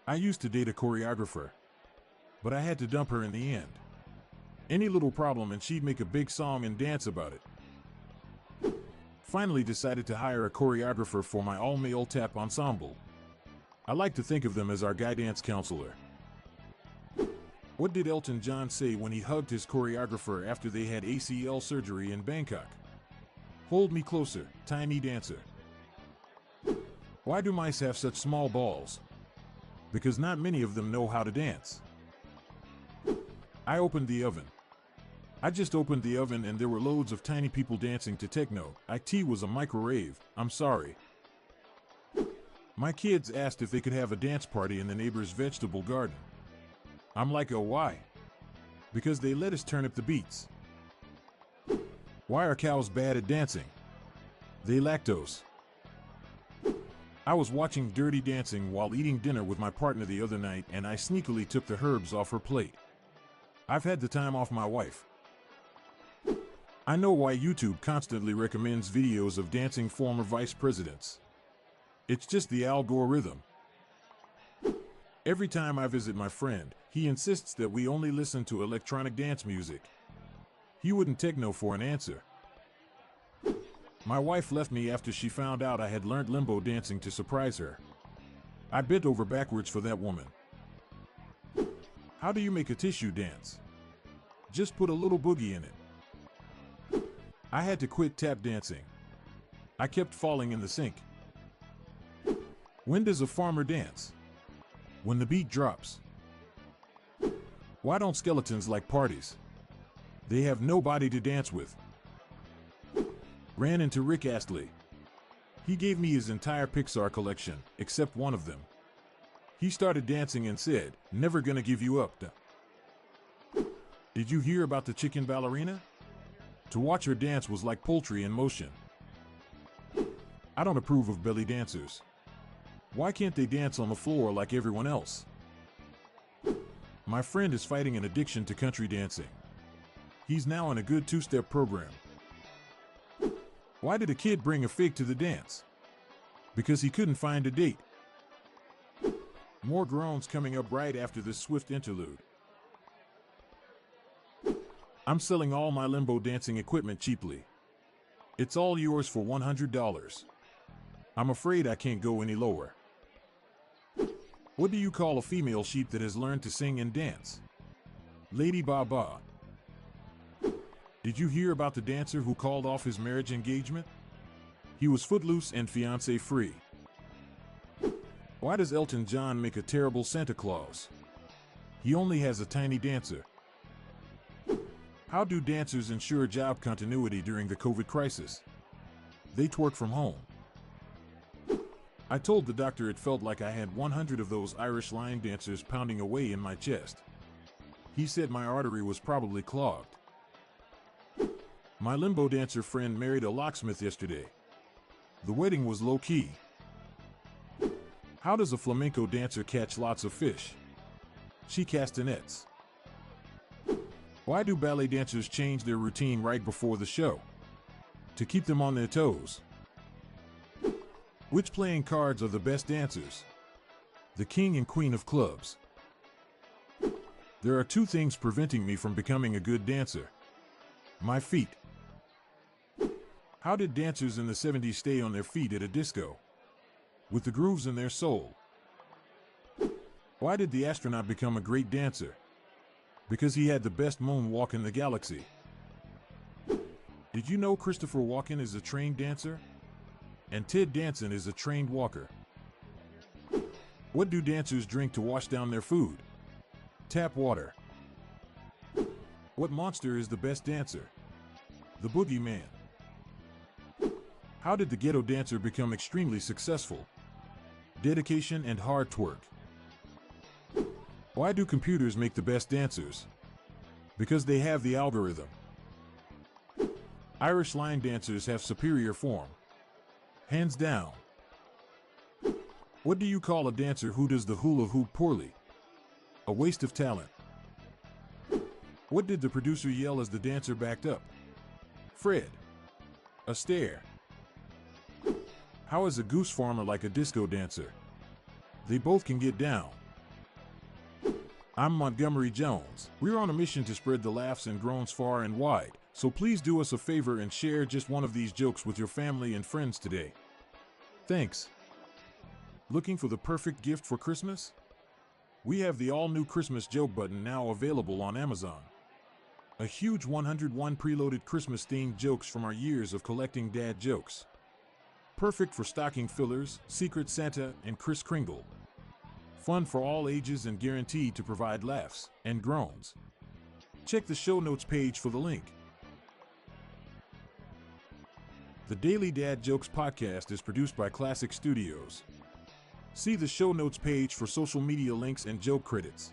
I used to date a choreographer, but I had to dump her in the end. Any little problem and she'd make a big song and dance about it. Finally decided to hire a choreographer for my all-male tap ensemble. I like to think of them as our guy dance counselor. What did Elton John say when he hugged his choreographer after they had ACL surgery in Bangkok? Hold me closer, tiny dancer. Why do mice have such small balls? Because not many of them know how to dance. I opened the oven. I just opened the oven and there were loads of tiny people dancing to techno. IT was a microwave, I'm sorry. My kids asked if they could have a dance party in the neighbor's vegetable garden. I'm like, oh, why? Because they let us turn up the beats. Why are cows bad at dancing? They lactose. I was watching Dirty Dancing while eating dinner with my partner the other night and I sneakily took the herbs off her plate. I've had the time off my wife. I know why YouTube constantly recommends videos of dancing former vice presidents. It's just the algorithm. Every time I visit my friend, he insists that we only listen to electronic dance music. He wouldn't techno for an answer. My wife left me after she found out I had learned limbo dancing to surprise her. I bent over backwards for that woman. How do you make a tissue dance? Just put a little boogie in it. I had to quit tap dancing. I kept falling in the sink. When does a farmer dance? When the beat drops. Why don't skeletons like parties? They have nobody to dance with. Ran into Rick Astley. He gave me his entire Pixar collection, except one of them. He started dancing and said, "Never gonna give you up." Did you hear about the chicken ballerina? To watch her dance was like poultry in motion. I don't approve of belly dancers. Why can't they dance on the floor like everyone else? My friend is fighting an addiction to country dancing. He's now in a good two-step program. Why did a kid bring a fig to the dance? Because he couldn't find a date. More groans coming up right after this swift interlude. I'm selling all my limbo dancing equipment cheaply. It's all yours for $100. I'm afraid I can't go any lower. What do you call a female sheep that has learned to sing and dance? Lady Ba-Ba. Did you hear about the dancer who called off his marriage engagement? He was footloose and fiancé free. Why does Elton John make a terrible Santa Claus? He only has a tiny dancer. How do dancers ensure job continuity during the COVID crisis? They twerk from home. I told the doctor it felt like I had 100 of those Irish line dancers pounding away in my chest. He said my artery was probably clogged. My limbo dancer friend married a locksmith yesterday. The wedding was low-key. How does a flamenco dancer catch lots of fish? She castanets. Why do ballet dancers change their routine right before the show? To keep them on their toes. Which playing cards are the best dancers? The king and queen of clubs. There are two things preventing me from becoming a good dancer. My feet. How did dancers in the 70s stay on their feet at a disco? With the grooves in their soul. Why did the astronaut become a great dancer? Because he had the best moonwalk in the galaxy. Did you know Christopher Walken is a trained dancer? And Ted Danson is a trained walker. What do dancers drink to wash down their food? Tap water. What monster is the best dancer? The boogeyman. How did the ghetto dancer become extremely successful? Dedication and hard twerk. Why do computers make the best dancers? Because they have the algorithm. Irish line dancers have superior form. Hands down. What do you call a dancer who does the hula hoop poorly? A waste of talent. What did the producer yell as the dancer backed up? Fred. Astaire. How is a goose farmer like a disco dancer? They both can get down. I'm Montgomery Jones. We're on a mission to spread the laughs and groans far and wide, so please do us a favor and share just one of these jokes with your family and friends today. Thanks. Looking for the perfect gift for Christmas? We have the all-new Christmas joke button now available on Amazon. A huge 101 preloaded Christmas-themed jokes from our years of collecting dad jokes. Perfect for stocking fillers, Secret Santa, and Kris Kringle. Fun for all ages and guaranteed to provide laughs and groans. Check the show notes page for the link. The Daily Dad Jokes podcast is produced by Classic Studios. See the show notes page for social media links and joke credits.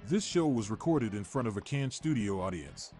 This show was recorded in front of a canned studio audience.